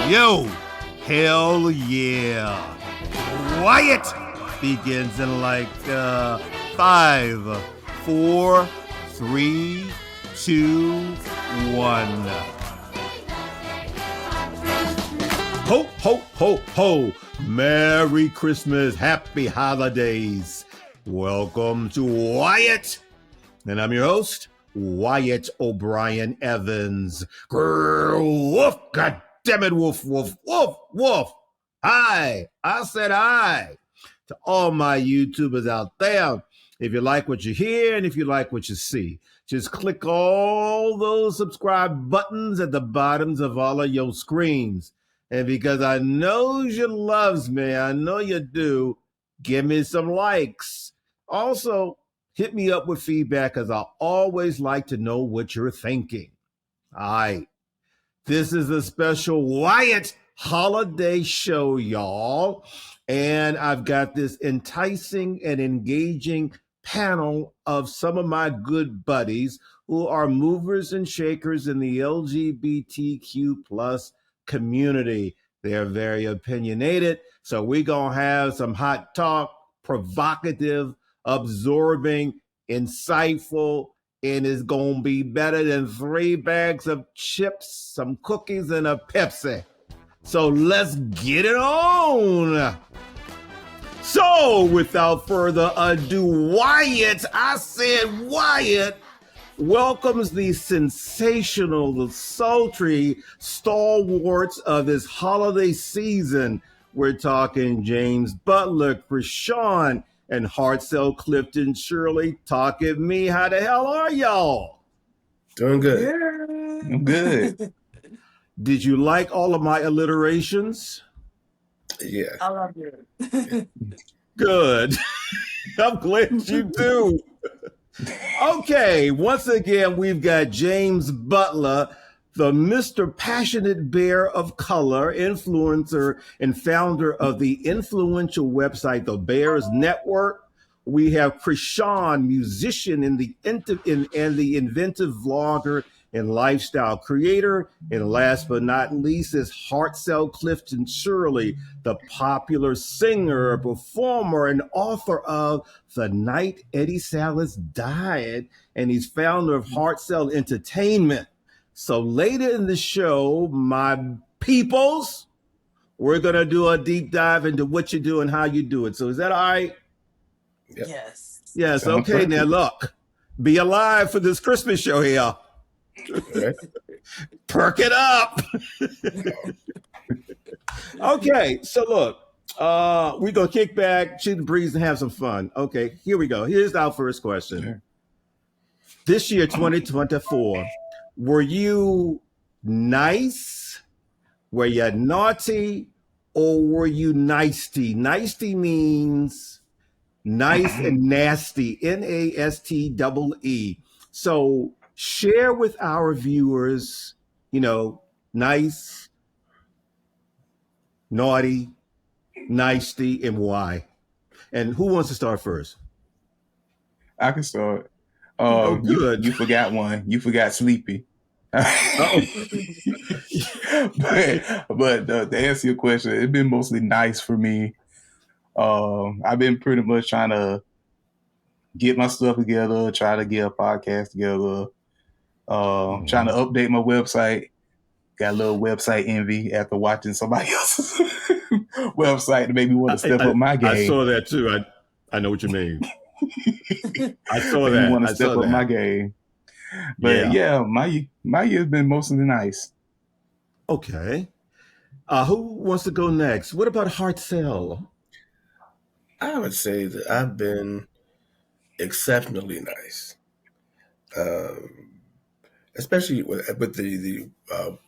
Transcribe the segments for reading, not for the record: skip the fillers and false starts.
Yo, hell yeah. Wyatt begins in like 5, 4, 3, 2, 1. Ho, ho, ho, ho. Merry Christmas, happy holidays. Welcome to Wyatt. And I'm your host, Wyatt O'Brien Evans. Grrr, woof, goddammit, woof, woof, woof, woof. Hi, I said hi to all my YouTubers out there. If you like what you hear and if you like what you see, just click all those subscribe buttons at the bottoms of all of your screens. And because I know you loves me, I know you do, give me some likes. Also, hit me up with feedback because I always like to know what you're thinking. All right. This is a special Wyatt holiday show, y'all. And I've got this enticing and engaging panel of some of my good buddies who are movers and shakers in the LGBTQ plus community. They're very opinionated. So we're going to have some hot talk, provocative, absorbing, insightful, and it's going to be better than 3 bags of chips, some cookies, and a Pepsi. So let's get it on. So without further ado, Wyatt, I said Wyatt, welcomes the sensational, the sultry stalwarts of this holiday season. We're talking James Butler, Crisean, and Hartsel Clifton Shirley. Talk at me. How the hell are y'all? Doing good. Yeah. I'm good. Did you like all of my alliterations? Yeah. I love it. Good. I'm glad you do. Okay, once again, we've got James Butler, the Mr. Passionate Bear of Color, influencer and founder of the influential website, TheBearsNetwork. We have Crisean, musician and the inventive vlogger and lifestyle creator. And last but not least is Hartsel Clifton Shirley, the popular singer, performer, and author of the Night Eddie Sal's Diet. And he's founder of Hartsel Entertainment. So later in the show, my peoples, we're going to do a deep dive into what you do and how you do it. So is that all right? Yep. Yes. Yes. Sounds Okay. perfect. Now look, be alive for this Christmas show here. Right. Perk it up. Okay. So look, we're going to kick back, shoot the breeze, and have some fun. Okay. Here we go. Here's our first question. Sure. This year, 2024, were you nice? Were you naughty? Or were you nicetee? Nicetee means nice and nasty, NASTEE. So share with our viewers, nice, naughty, nicetee, and why. And who wants to start first? I can start. Oh, good. You forgot one. You forgot sleepy. But to answer your question, it's been mostly nice for me. I've been pretty much trying to get my stuff together, try to get a podcast together, trying to update my website. Got a little website envy after watching somebody else's website to make me want to step up my game. I saw that too. I know what you mean. I saw that. You want to step up my game. But yeah, my year's been mostly nice. Okay. Who wants to go next? What about Hartsel? I would say that I've been exceptionally nice, especially with the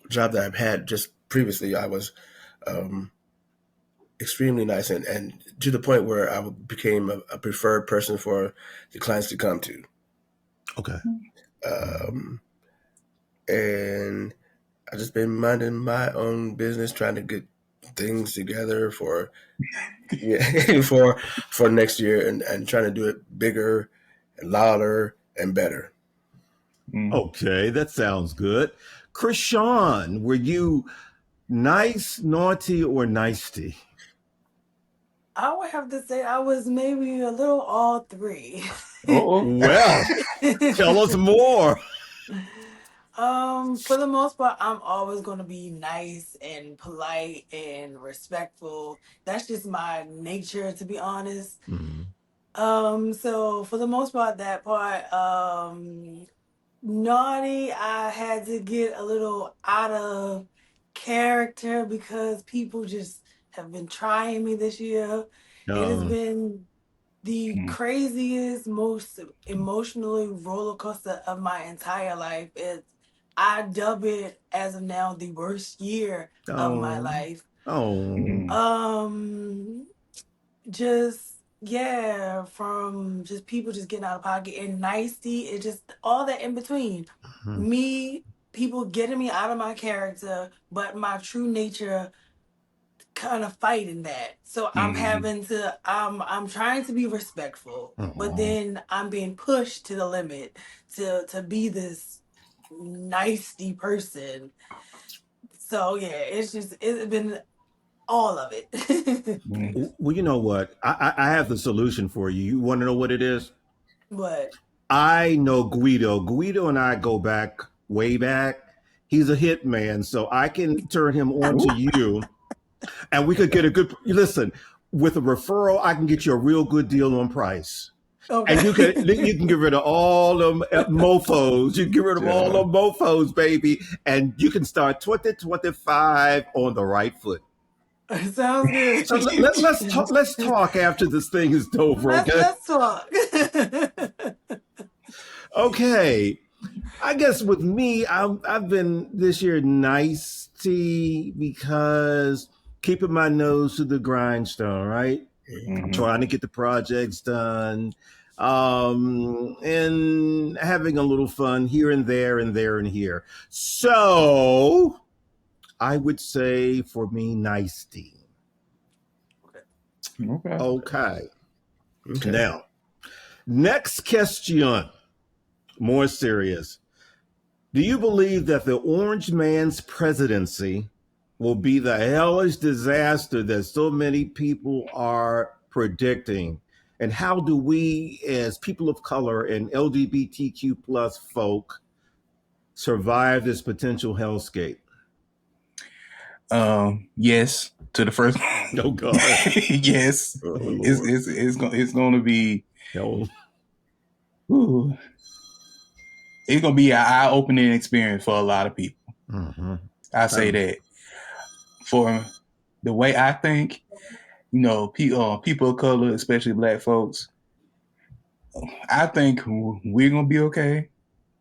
job that I've had just previously. I was extremely nice and to the point where I became a preferred person for the clients to come to. Okay. And I've just been minding my own business, trying to get things together for for next year and trying to do it bigger and louder and better. Okay, that sounds good. Crisean, were you Nice, naughty, or nicety? I would have to say I was maybe a little all three. Oh, Well, tell us more. For the most part, I'm always going to be nice and polite and respectful. That's just my nature, to be honest. Mhm. So for the most part, that part, naughty, I had to get a little out of character because people just have been trying me this year. It has Um, been the craziest, most emotionally roller coaster of my entire life. I dub it as of now the worst year of my oh, life. oh. Um, just yeah, from just people just getting out of pocket and nicety, it just all that in between. Mhm. Me, people getting me out of my character, but my true nature kind of fighting that. So I'm trying to be respectful, but Mhm. then I'm being pushed to the limit to be this nicety person. So yeah, it's been all of it. Well, you know what? I have the solution for you. You want to know what it is? But I know Guido. Guido and I go back way back. He's a hitman, so I can turn him on to you, and we could get a good. Listen, with a referral, I can get you a real good deal on price. And you can get rid of all them mofos. You can get rid of all Yeah. them mofos, baby, and you can start 2025 on the right foot. sounds good. So let's talk. Let's talk after this thing is over, okay? Let's talk. Okay. I guess with me, I've been this year nicey because keeping my nose to the grindstone, right? Trying to get the projects done, and having a little fun here and there and there and here. So I would say for me, nicety. okay. Okay. Okay. Now, next question, more serious. Do you believe that the Orange Man's presidency will be the hellish disaster that so many people are predicting? And how do we, as people of color and LGBTQ plus folk, survive this potential hellscape? Yes to the first. Oh God! Yes, Oh it's Lord. it's going to be. No. Ooh, it's going to be an eye-opening experience for a lot of people. Mm-hmm. I say that for the way I think, people of color, especially Black folks, I think we're gonna be okay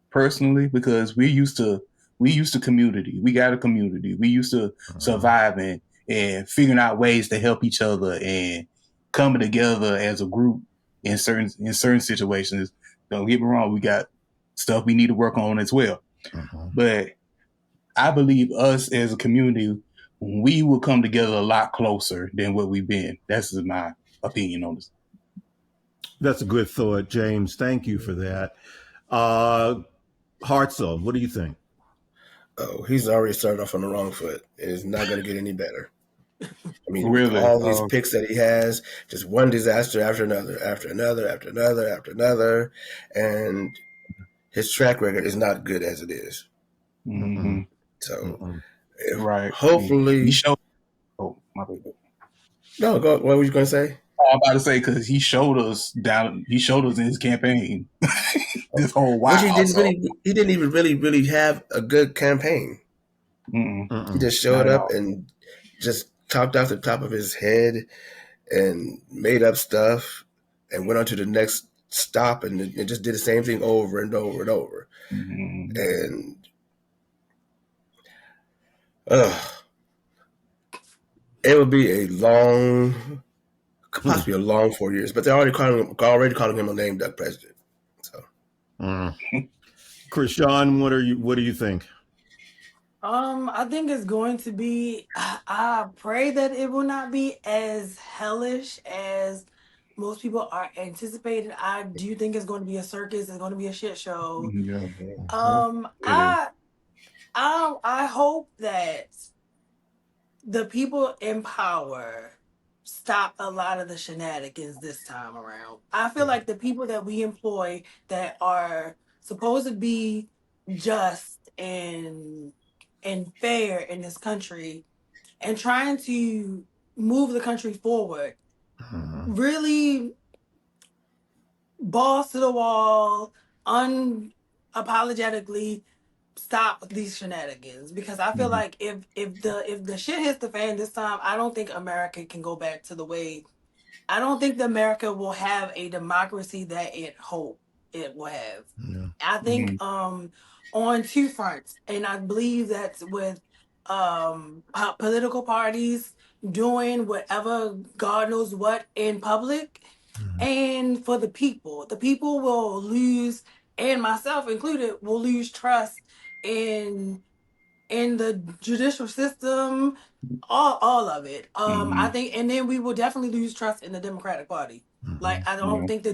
personally because we used to community. We got a community. We used to surviving and figuring out ways to help each other and coming together as a group in certain situations. Don't get me wrong, we got stuff we need to work on as well. Mm-hmm. But I believe us as a community, we will come together a lot closer than what we've been. That's my opinion on this. That's a good thought, James. Thank you for that. Uh, Hartzell, what do you think? Oh, he's already started off on the wrong foot. It's not going to get any better. I mean, Really? all these picks that he has, just one disaster after another, after another, after another, after another, and his track record is not good as it is. Mm-hmm. So, Right. hopefully, He showed. Oh, my bad. no. Go. What were you going to say? Oh, I'm about to say because he showed us He showed us in his campaign this whole Which while. he didn't even really have a good campaign. He just Not showed at up all. and just talked off the top of his head and made up stuff and went on to the next stop and just did the same thing over and over and over. Mm-hmm. And it would be a long, possibly a long 4 years, but they're already calling him a lame duck president. So, Crisean, what do you think? I think it's going to be. I pray that it will not be as hellish as most people are anticipating. I do think it's going to be a circus. It's going to be a shit show. Yeah. Um, It is. I I hope that the people in power stop a lot of the shenanigans this time around. I feel like the people that we employ that are supposed to be just and fair in this country and trying to move the country forward really balls to the wall, unapologetically stop these shenanigans, because I feel like if the shit hits the fan this time, I don't think America can go back to the way. I don't think that America will have a democracy that it hoped it will have. Yeah. I think on two fronts, and I believe that's with political parties doing whatever God knows what in public, and for the people will lose, and myself included, will lose trust in the judicial system, all of it. I think, and then we will definitely lose trust in the Democratic Party. Like, I don't think the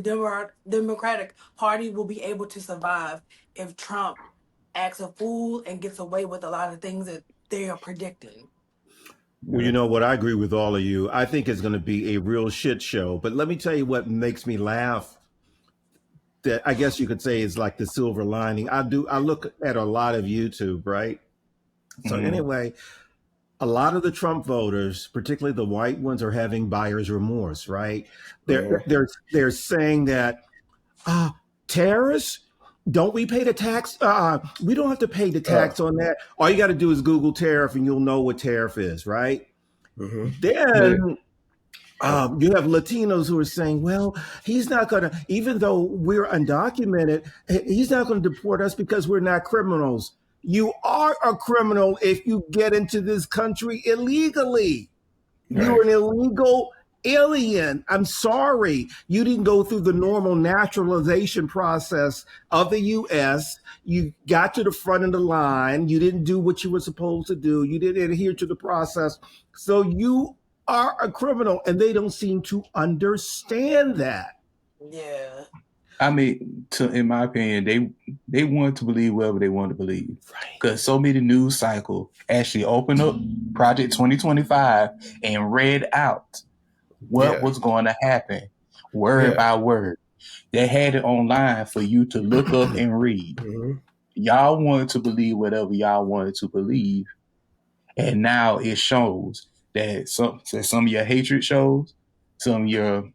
Democratic Party will be able to survive if Trump acts a fool and gets away with a lot of things that they are predicting. Well, you know what? I agree with all of you. I think it's going to be a real shit show. But let me tell you what makes me laugh. That I guess you could say is like the silver lining. I look at a lot of YouTube, right? So anyway, a lot of the Trump voters, particularly the white ones, are having buyer's remorse, right? They're saying that terrorists, don't we pay the tax? We don't have to pay the tax on that. All you got to do is Google tariff and you'll know what tariff is, right? Then you have Latinos who are saying, well, he's not going to, even though we're undocumented, he's not going to deport us because we're not criminals. You are a criminal if you get into this country illegally. Right. You're an illegal alien. I'm sorry. You didn't go through the normal naturalization process of the U.S. You got to the front of the line. You didn't do what you were supposed to do. You didn't adhere to the process. So you are a criminal, and they don't seem to understand that. Yeah. I mean, in my opinion, they want to believe whatever they want to believe. Right. Because so many news cycle actually opened up Project 2025 and read out what was going to happen, word by word. They had it online for you to look up and read. Y'all wanted to believe whatever y'all wanted to believe. And now it shows that some of your hatred shows, some of your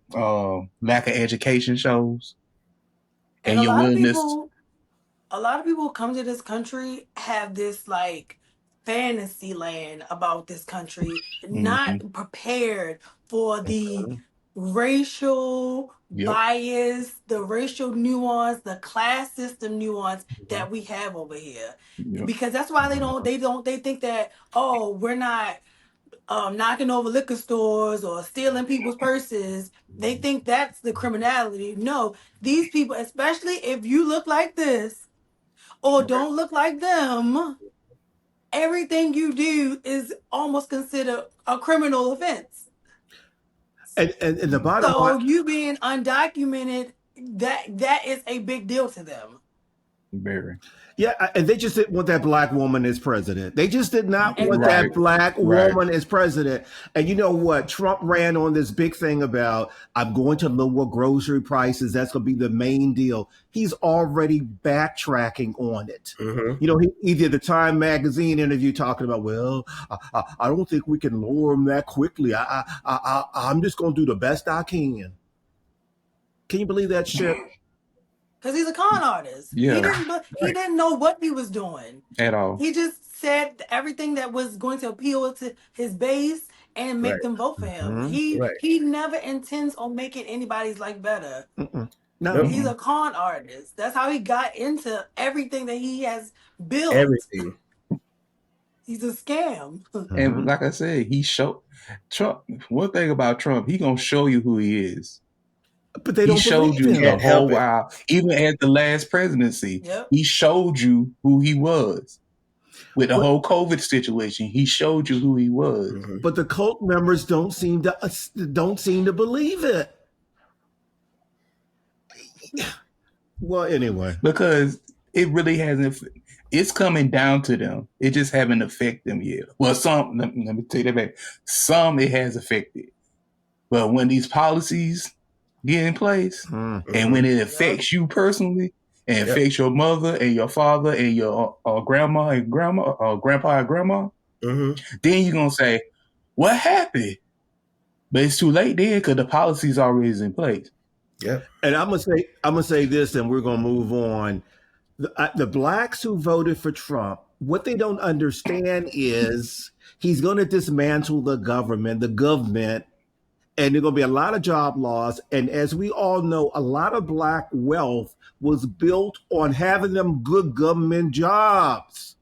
lack of education shows. And your willingness. A lot of people who come to this country have this like fantasy land about this country, not prepared for the racial bias, the racial nuance, the class system nuance that we have over here. Because that's why they think that, oh, we're not knocking over liquor stores or stealing people's purses. They think that's the criminality. No, these people, especially if you look like this or don't look like them, everything you do is almost considered a criminal offense. And the bottom line, so you being undocumented, that is a big deal to them. Very. Yeah, and they just didn't want that black woman as president. They just did not want that black woman as president. And you know what? Trump ran on this big thing about, I'm going to lower grocery prices. That's going to be the main deal. He's already backtracking on it. You know, he did the Time magazine interview talking about, well, I don't think we can lower them that quickly. I'm just going to do the best I can. Can you believe that shit? Because he's a con artist. Yeah. He didn't know what he was doing at all. He just said everything that was going to appeal to his base and make them vote for him. He never intends on making anybody's life better. No, he's a con artist. That's how he got into everything that he has built. Everything. He's a scam. And like I said, he showed Trump. One thing about Trump, he gonna show you who he is. But they don't showed you him. the whole while. Even at the last presidency, he showed you who he was. With the whole COVID situation, he showed you who he was. But the cult members don't seem to believe it. Well, anyway, because it really hasn't. It's coming down to them. It just haven't affected them yet. Well, some, let me take that back. Some it has affected. But when these policies get in place, and when it affects you personally, and affects your mother and your father and your grandma and grandpa and grandma, then you're going to say, what happened? But it's too late then because the policy's already in place. Yeah. And I'm gonna say this, and we're gonna move on. The blacks who voted for Trump, what they don't understand is he's going to dismantle the government, and there's going to be a lot of job loss. And as we all know, a lot of black wealth was built on having them good government jobs.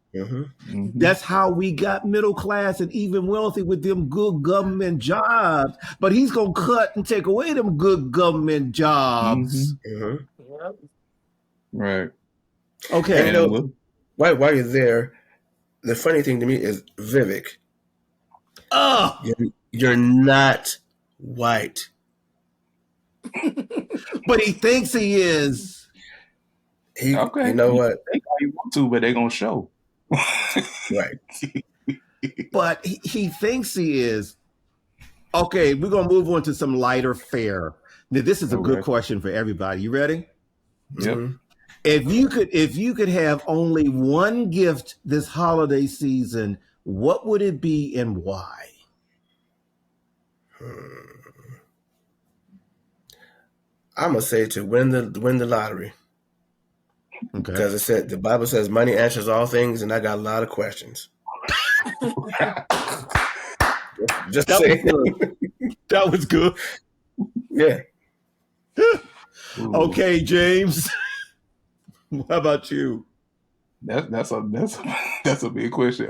That's how we got middle class and even wealthy with them good government jobs. But he's going to cut and take away them good government jobs. Right. Okay. And while you're there, the funny thing to me is Vivek. You're not white. But he thinks he is. You know what? They all you want to, but they're going to show. Right. But he thinks he is. Okay, we're going to move on to some lighter fare. Now, this is a good question for everybody. You ready? Yep. If you could have only one gift this holiday season, what would it be and why? I'm gonna say to win the lottery. Okay. Because the Bible says money answers all things, and I got a lot of questions. Just saying. That was good. Yeah. Okay, James. How about you? That's a big question.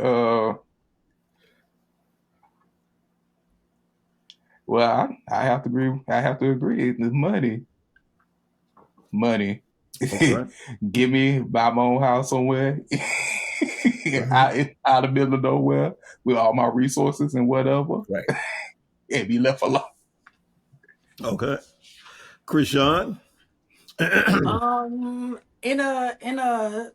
Well, I have to agree. It's money. Okay. Give me buy my own house somewhere out in the middle of nowhere with all my resources and whatever, right? And be left alone. Okay, Crisean. In a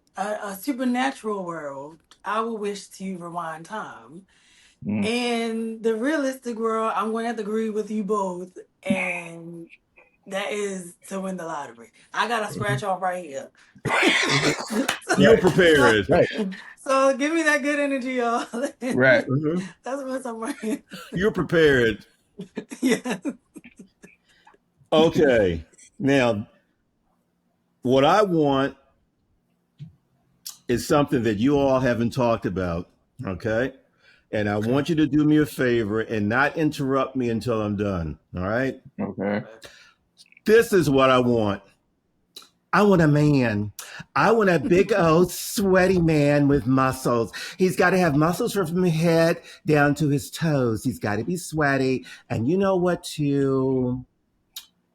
supernatural world, I would wish to rewind time. In the realistic world, I'm going to have to agree with you both, and that is to win the lottery. I got a scratch off right here. You're prepared. So give me that good energy, y'all. Right. That's what's up right here. You're prepared. Yeah. Okay. Now, what I want is something that you all haven't talked about, okay? And I want you to do me a favor and not interrupt me until I'm done, all right? Okay. This is what I want. I want a man. I want a big old sweaty man with muscles. He's got to have muscles from his head down to his toes. He's got to be sweaty. And you know what, too?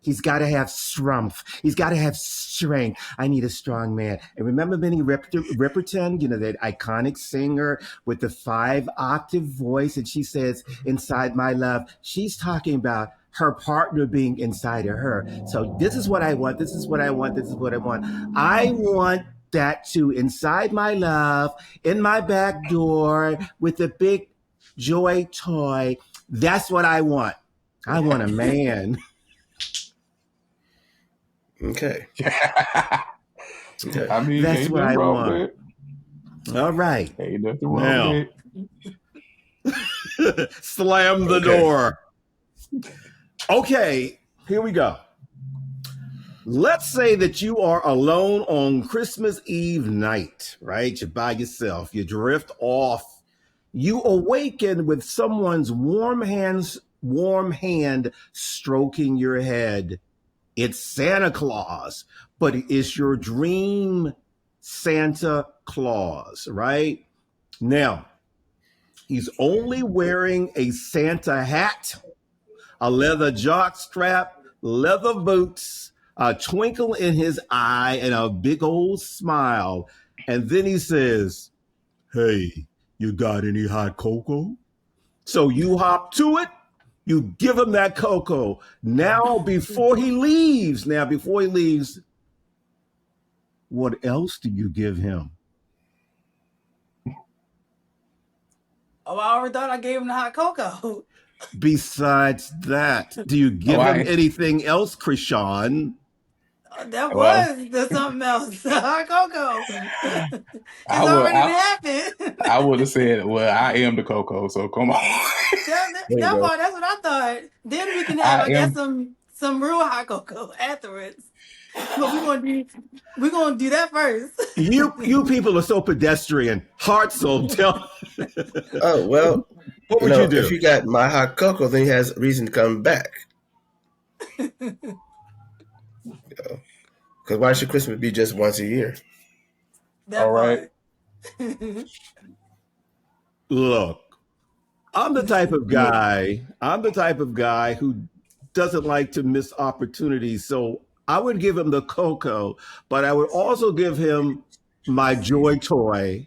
He's got to have strength. He's got to have strength. I need a strong man. And remember Minnie Riperton, you know, that iconic singer with the 5-octave voice. And she says, inside my love, she's talking about her partner being inside of her. So this is what I want. This is what I want. This is what I want. I want that too, inside my love, in my back door with a big joy toy. That's what I want. I want a man. Okay. I mean, that's what I want. All right. Ain't nothing wrong with it. Slam the door. Okay, here we go. Let's say that you are alone on Christmas Eve night, right? You're by yourself. You drift off. You awaken with someone's warm hand stroking your head. It's Santa Claus, but it's your dream Santa Claus, right? Now, he's only wearing a Santa hat, a leather jock strap, leather boots, a twinkle in his eye, and a big old smile. And then he says, "Hey, you got any hot cocoa?" So you hop to it. You give him that cocoa. Now, before he leaves, what else do you give him? Oh, I already thought I gave him the hot cocoa. Besides that, do you give him anything else, Crisean? That Well, was the something else. The hot cocoa. I It's would already happened. I would have said, well, I am the cocoa, so come on. There you That go. part, that's what I thought. Then we can have, I I guess, am. some real hot cocoa afterwards. But we're gonna do that first. You people are so pedestrian. Hartsel, tell. Oh, well, What would you do? if you got my hot cocoa, then he has a reason to come back. Because why should Christmas be just once a year? That All right. part. Look, I'm the type of guy who doesn't like to miss opportunities. So I would give him the cocoa, but I would also give him my joy toy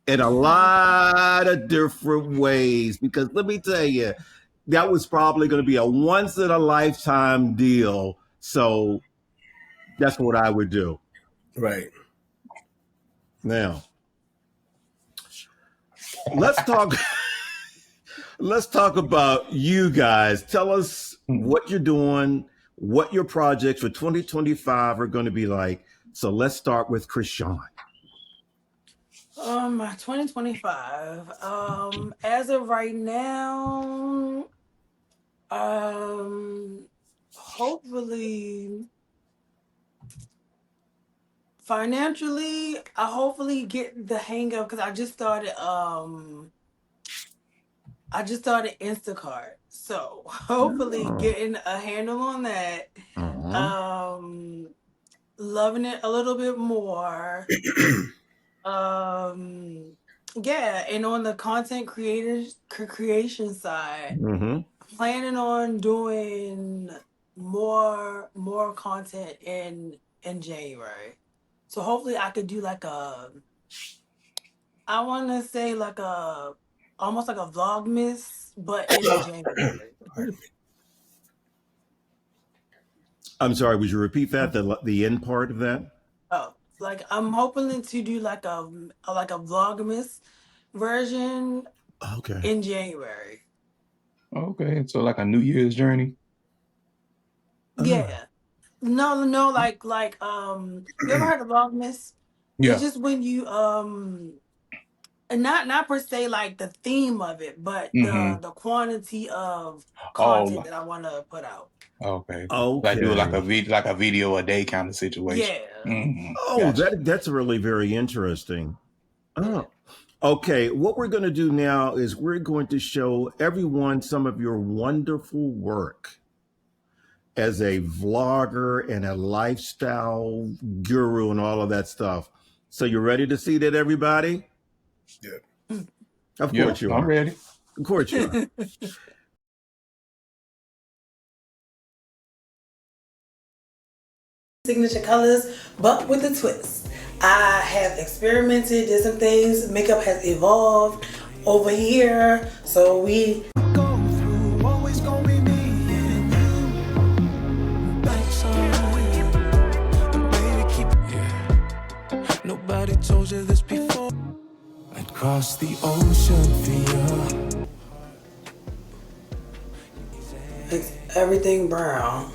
in a lot of different ways. Because let me tell you, that was probably going to be a once in a lifetime deal. So that's what I would do. Right. Now, let's talk. Let's talk about you guys. Tell us what you're doing, what your projects for 2025 are going to be like. So let's start with Crisean. 2025. As of right now, hopefully financially, I hopefully get the hang of, because I just started Instacart. So hopefully getting a handle on that. Loving it a little bit more. Yeah, and on the content creation side, planning on doing more content in January. So hopefully I could do like I want to say like almost like a vlogmas, but in January. I'm sorry, would you repeat that? The end part of that? Oh, like I'm hoping to do like a vlogmas version in January. Okay, so like a New Year's journey. Yeah. No, like you ever heard of vlogmas? Yeah. It's just when you and not per se like the theme of it, but the quantity of content that I want to put out. Okay. Okay. Like do like a video a day kind of situation. Yeah. Oh, gotcha. That's really very interesting. Oh. Okay, what we're going to do now is we're going to show everyone some of your wonderful work as a vlogger and a lifestyle guru and all of that stuff. So you ready to see that, everybody? Yeah. Of course you are. I'm ready. Of course you are. Signature colors, but with a twist. I have experimented, did some things. Makeup has evolved over here, so we go through. Always gonna be me and you. Baby, keep Nobody told you this before. I'd cross the ocean for you. It's everything brown.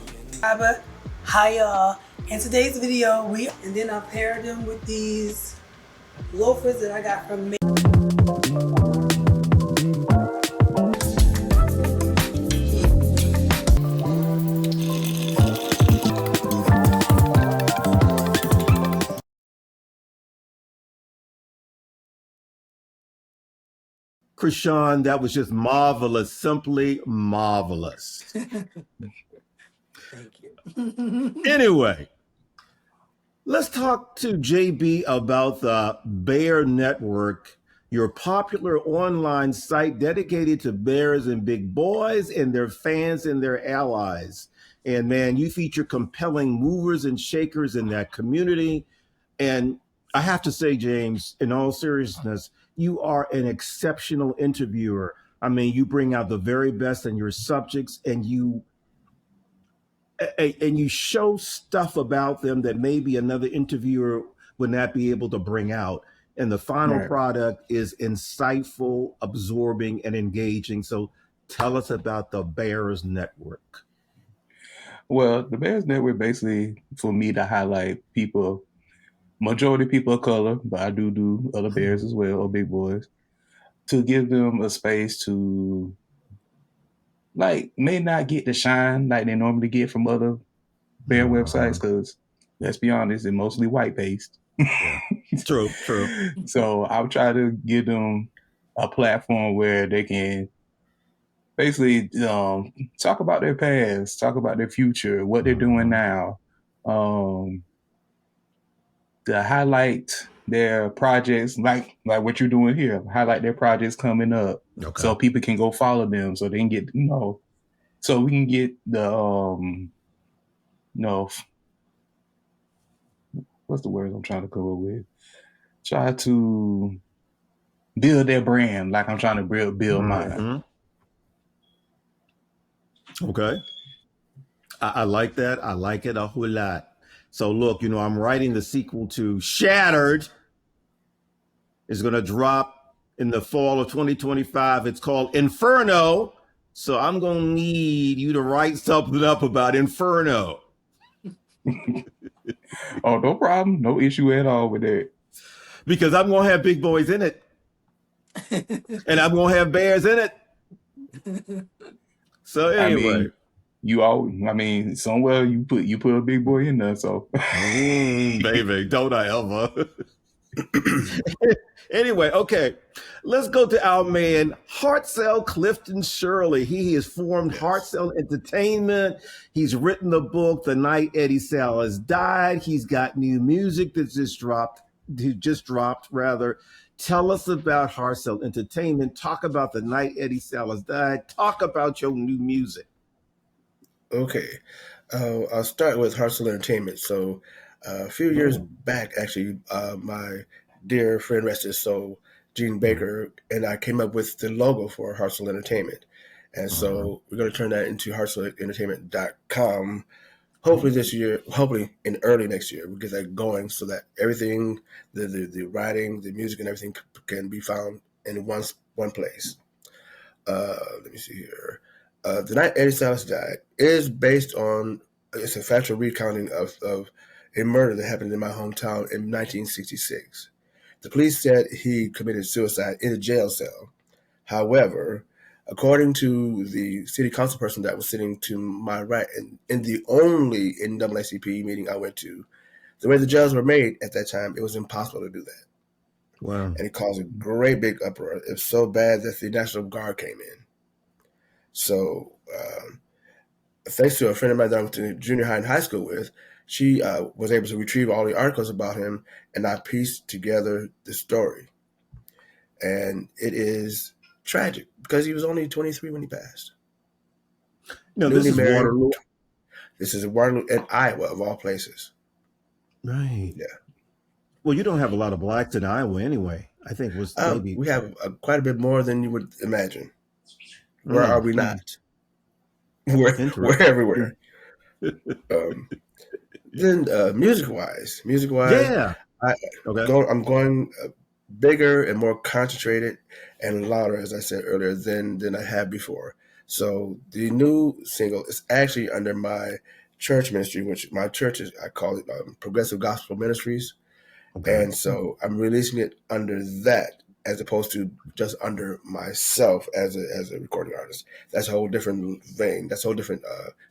Hi y'all. In today's video, and then I paired them with these loafers that I got from Crisean, that was just marvelous, simply marvelous. Thank you. Anyway, let's talk to JB about the Bear Network, your popular online site dedicated to bears and big boys and their fans and their allies. And man, you feature compelling movers and shakers in that community. And I have to say, James, in all seriousness, you are an exceptional interviewer. I mean, you bring out the very best in your subjects, and you show stuff about them that maybe another interviewer would not be able to bring out. and the final Right. product is insightful, absorbing, and engaging. So tell us about the Bears Network. Well, the Bears Network basically for me to highlight people, majority people of color, but I do other bears as well, or big boys, to give them a space to like may not get the shine like they normally get from other bear websites, because let's be honest, they're mostly white based. Yeah. True. So I'll try to give them a platform where they can basically talk about their past, talk about their future, what they're doing now, to highlight their projects, like what you're doing here, highlight their projects coming up, so people can go follow them, so they can get, so we can get the, what's the word I'm trying to come up with? Try to build their brand like I'm trying to build mine. Okay. I like that. I like it a whole lot. So look, I'm writing the sequel to Shattered. It's going to drop in the fall of 2025. It's called Inferno. So I'm going to need you to write something up about Inferno. Oh, no problem. No issue at all with that. Because I'm going to have big boys in it. And I'm going to have bears in it. So anyway. Somewhere you put a big boy in there, so. Baby, don't I ever. Anyway, okay. Let's go to our man, Hartsel Clifton Shirley. He has formed Hartsel Entertainment. He's written the book, The Night Eddie Sal Has Died. He's got new music that just dropped. Tell us about Hartsel Entertainment. Talk about The Night Eddie Sal Has Died. Talk about your new music. Okay. I'll start with Hartsel Entertainment. So a few years back, actually, my dear friend, rest his soul, Gene Baker, and I came up with the logo for Hartsel Entertainment. And so we're going to turn that into hartselentertainment.com. Hopefully this year, hopefully in early next year, we'll get that going so that everything, the writing, the music, and everything can be found in one place. Let me see here. The Night Eddie Sal Died is based on, it's a factual recounting of a murder that happened in my hometown in 1966. The police said he committed suicide in a jail cell. However, according to the city council person that was sitting to my right in the only NAACP meeting I went to, the way the jails were made at that time, it was impossible to do that. Wow. And it caused a great big uproar. It was so bad that the National Guard came in. So thanks to a friend of mine that I went to junior high and high school with, she was able to retrieve all the articles about him, and I pieced together the story. And it is tragic because he was only 23 when he passed. No, this is Waterloo. This is Waterloo in Iowa, of all places. Right. Yeah. Well, you don't have a lot of blacks in Iowa anyway. I think maybe we have quite a bit more than you would imagine. Where are we not? We're everywhere. Then music-wise, yeah, I'm going bigger and more concentrated and louder, as I said earlier, than I have before. So the new single is actually under my church ministry, which my church is, I call it Progressive Gospel Ministries. Okay. And so I'm releasing it under that, as opposed to just under myself as a recording artist. That's a whole different vein. That's a whole different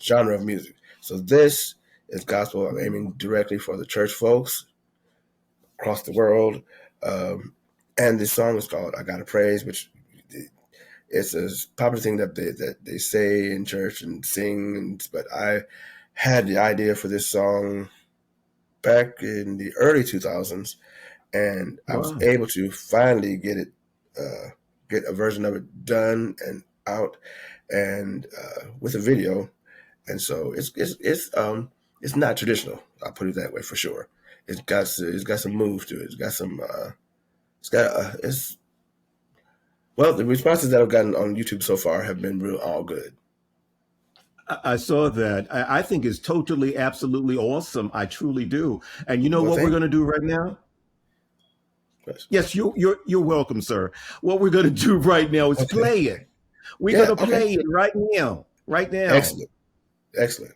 genre of music. So this is gospel. I'm aiming directly for the church folks across the world. And this song is called I Gotta Praise, which it's a popular thing that they say in church and sing. But I had the idea for this song back in the early 2000s, and I was able to finally get a version of it done and out, and with a video. And so it's not traditional. I'll put it that way for sure. It's got some move to it. Well, the responses that I've gotten on YouTube so far have been all good. I saw that. I think it's totally, absolutely awesome. I truly do. And you know what we're going to do right now? Yes, you're welcome, sir. What we're gonna do right now is play it. We're gonna play it right now. Right now. Excellent. Excellent.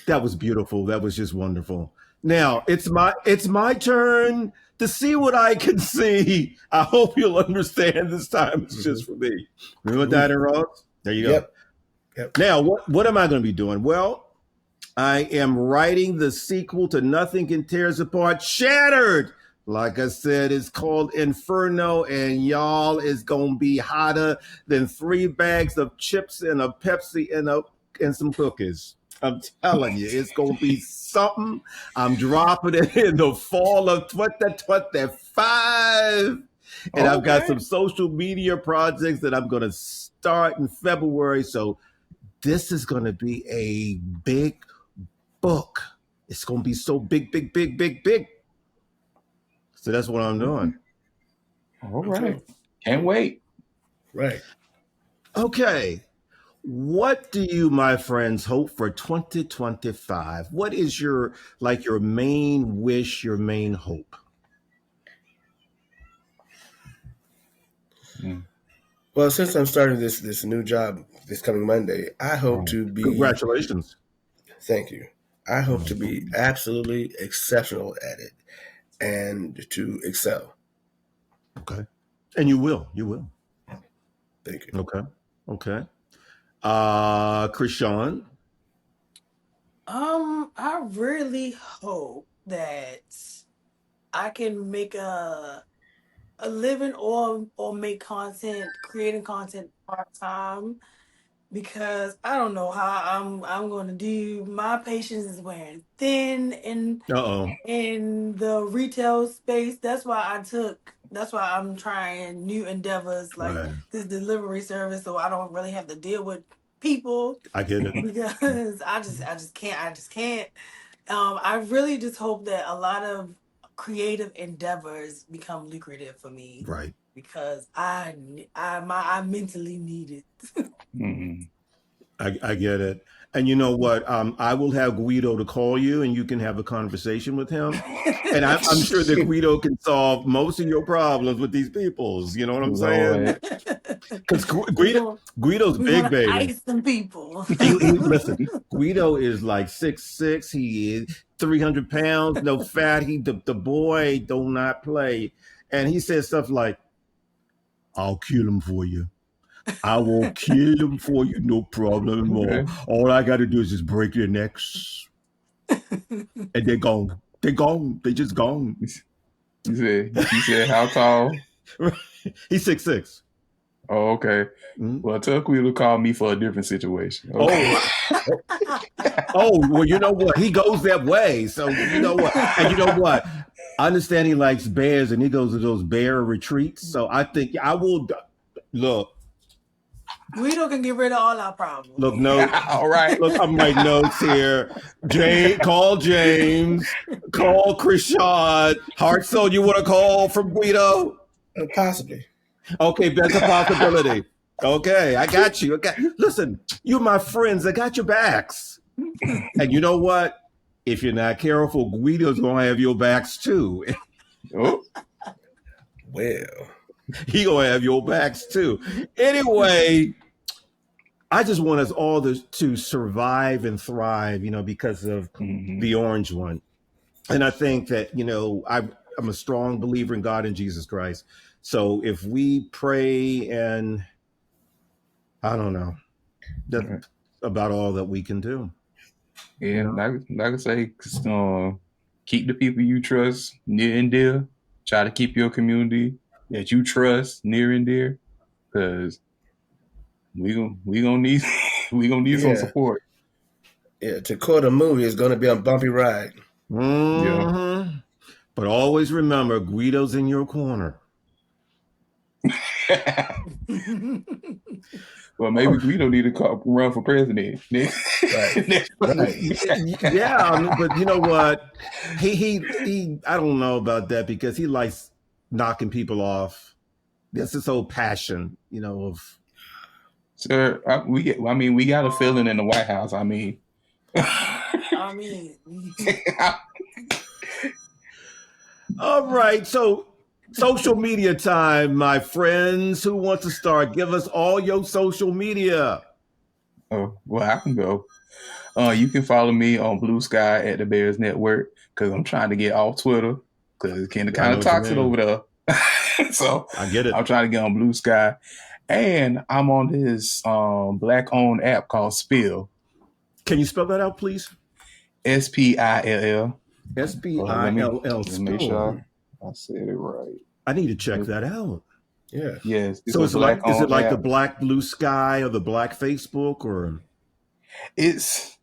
That was beautiful. That was just wonderful. Now it's my turn to see what I can see. I hope you'll understand this time. It's just for me. Remember that, Ross? There you go. Yep. Now, what am I going to be doing? Well, I am writing the sequel to Nothing Can Tear Us Apart, Shattered. Like I said, it's called Inferno, and y'all, it's going to be hotter than 3 bags of chips and a Pepsi and some cookies. I'm telling you, it's going to be something. I'm dropping it in the fall of 2025. And I've got some social media projects that I'm going to start in February. So this is going to be a big book. It's going to be so big, big, big, big, big. So that's what I'm doing. All right. Can't wait. Right. Okay. What do you, my friends, hope for 2025? What is your main wish, your main hope? Well, since I'm starting this new job this coming Monday, I hope to be. Congratulations. Thank you. I hope to be absolutely exceptional at it and to excel. Okay. And you will. You will. Thank you. Okay. Okay. Crisean. I really hope that I can make a living or make content, creating content part time, because I don't know how I'm going to do. My patience is wearing thin Uh-oh. in the retail space. That's why I'm trying new endeavors like Right. this delivery service, so I don't really have to deal with people, I get it. because I just can't. I really just hope that a lot of creative endeavors become lucrative for me, Right. because I mentally need it. Mm-hmm. I get it. And you know what? I will have Guido to call you and you can have a conversation with him. And I'm sure that Guido can solve most of your problems with these peoples. You know what I'm saying? Lord. Because Guido's We're big, gonna baby. ice some people. Listen, Guido is like 6'6". He is 300 pounds, no fat. The boy do not play. And he says stuff like, I'll kill him for you. I will kill him for you, no problem at all. Okay. All I got to do is just break their necks, and they're gone. They're gone. They just gone. You said how tall? He's 6'6". Oh, okay. Mhm. Well, tell Queen to call me for a different situation. Okay. Well, you know what? He goes that way. So you know what? And you know what? I understand he likes bears, and he goes to those bear retreats. So I think I will look. Guido can get rid of all our problems. Look, no. All right. Look, I'm writing notes here. Call James. Call Crisean. Hartsel, you want to call from Guido? Possibly. Okay, that's a possibility. Okay, I got you. Okay, listen, you're my friends. I got your backs. And you know what? If you're not careful, Guido's gonna have your backs too. Oh. Well, He gonna have your backs too. Anyway, I just want us all to survive and thrive, because of the orange one. And I think that, I'm a strong believer in God and Jesus Christ. So if we pray, and I don't know, that's about all that we can do. Yeah, like I say, keep the people you trust near and dear. Try to keep your community that you trust near and dear, because we gonna need some support. Yeah, to quote a movie, it's going to be a bumpy ride. Mm-hmm. Yeah. But always remember, Guido's in your corner. Well, maybe we don't need to run for president. Right. Yeah, but you know what? He I don't know about that, because he likes knocking people off. That's his whole passion, of. Sir, we got a feeling in the White House. All right, so social media time, my friends. Who wants to start? Give us all your social media. Oh, well, I can go. You can follow me on Blue Sky at TheBearsNetwork, because I'm trying to get off Twitter, because it's kind of toxic over there. So I get it. I'm trying to get on Blue Sky. And I'm on this Black-owned app called Spill. Can you spell that out, please? SPILL. SPILL. Let me make sure I said it right. I need to check that out. Yeah. Yes. So is it like app. the Black Blue Sky or the Black Facebook, or? It's,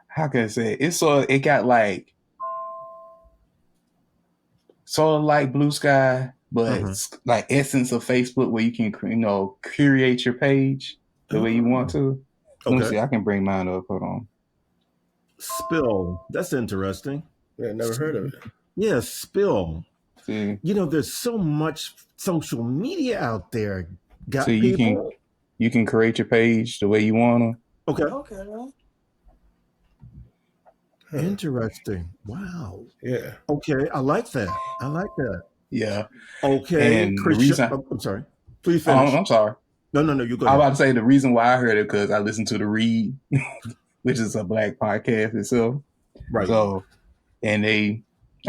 how can I say it? It got like sort of like Blue Sky, but it's like essence of Facebook, where you can curate your page the way you want to. Let me see. I can bring mine up. Hold on. Spill. That's interesting. Yeah, never heard of it. Yeah, Spill. See. There's so much social media out there. Got so people. You can create your page the way you want to. Okay. Interesting. Wow. Yeah. Okay, I like that. Yeah. Okay. And I'm sorry. Please finish. I'm sorry. No, you go I was ahead. about to say the reason why I heard it because I listened to The Read, which is a Black podcast itself. Right. So, and I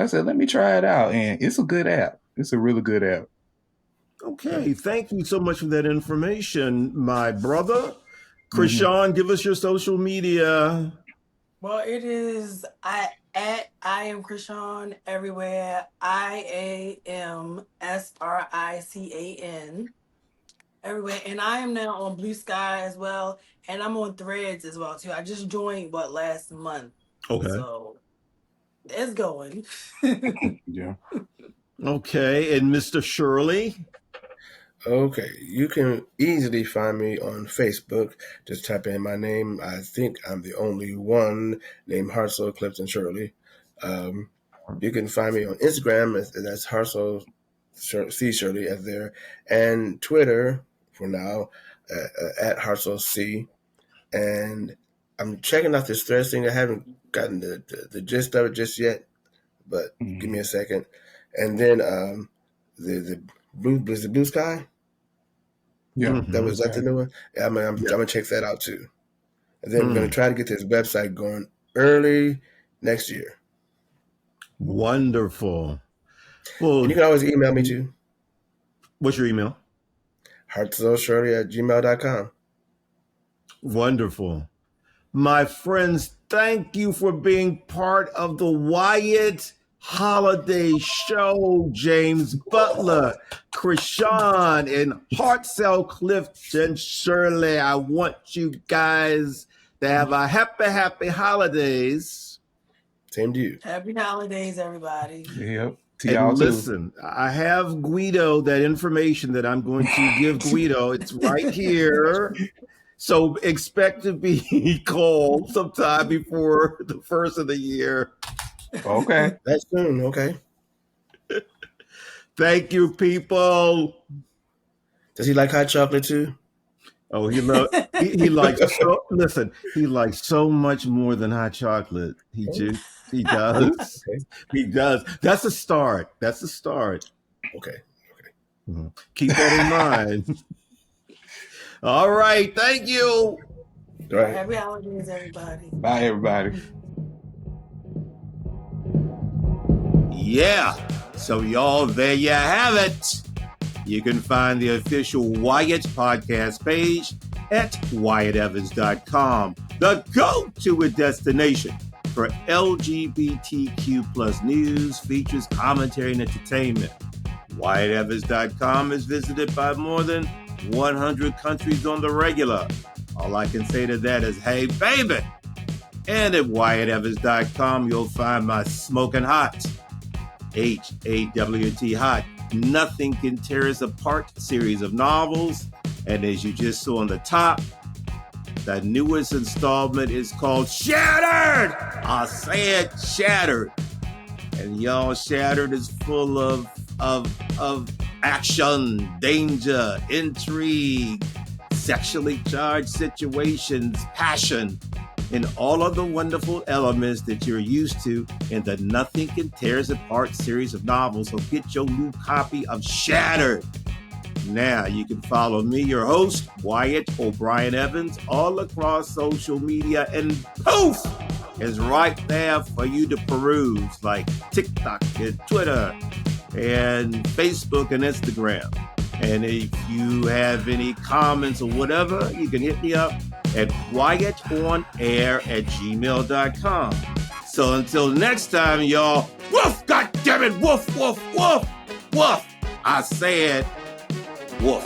said, let me try it out. And it's a good app. It's a really good app. Okay. Thank you so much for that information, my brother. Crisean, give us your social media. Well, it is I am Crisean everywhere. IAMSRICAN everywhere, and I am now on Blue Sky as well, and I'm on Threads as well too. I just joined last month, Okay. so it's going. Yeah. Okay, and Mr. Shirley. Okay, you can easily find me on Facebook. Just type in my name. I think I'm the only one named Hartsel Clifton Shirley. You can find me on Instagram. That's Hartsel C Shirley at there, and Twitter for now at Hartsel C. And I'm checking out this Threads thing. I haven't gotten the gist of it just yet, but give me a second. And then the Blue Sky. Yeah. That was that the new one? Yeah, I'm gonna check that out too. And then we're gonna try to get this website going early next year. Wonderful. Well, And you can always email me too. What's your email? hartselc.shirley@gmail.com. Wonderful. My friends, thank you for being part of the Wyatt Holiday Show. James Butler, Crisean, and Hartsel Clifton Shirley. I want you guys to have a happy holidays. Same to you. Happy holidays, everybody. Yep. To y'all And too. listen, I have Guido, that information that I'm going to give Guido. It's right here. So expect to be called sometime before the first of the year. Okay. That's soon. Okay. Thank you, people. Does he like hot chocolate too? Oh, he likes listen, he likes so much more than hot chocolate. He does. Okay. He does. That's a start. Okay. Keep that in mind. All right. Thank you. All right. Happy holidays, everybody. Bye, everybody. Yeah. So, y'all, there you have it. You can find the official Wyatt podcast page at wyattevans.com, the go-to destination for LGBTQ plus news, features, commentary, and entertainment. WyattEvans.com is visited by more than 100 countries on the regular. All I can say to that is, hey, baby. And at WyattEvans.com, you'll find my Smoking Hot, HAWT Hot, Nothing Can Tear Us Apart series of novels. And as you just saw on the top, the newest installment is called Shattered. I said Shattered. And y'all, Shattered is full of action, danger, intrigue, sexually charged situations, passion, and all of the wonderful elements that you're used to in the Nothing Can Tear Us Apart series of novels. So get your new copy of Shattered. Now you can follow me, your host, Wyatt O'Brien Evans, all across social media, and poof is right there for you to peruse, like TikTok and Twitter and Facebook and Instagram. And if you have any comments or whatever, you can hit me up at wyattonair@gmail.com. So until next time, y'all, woof, goddammit, woof, woof, woof, woof. I said woof.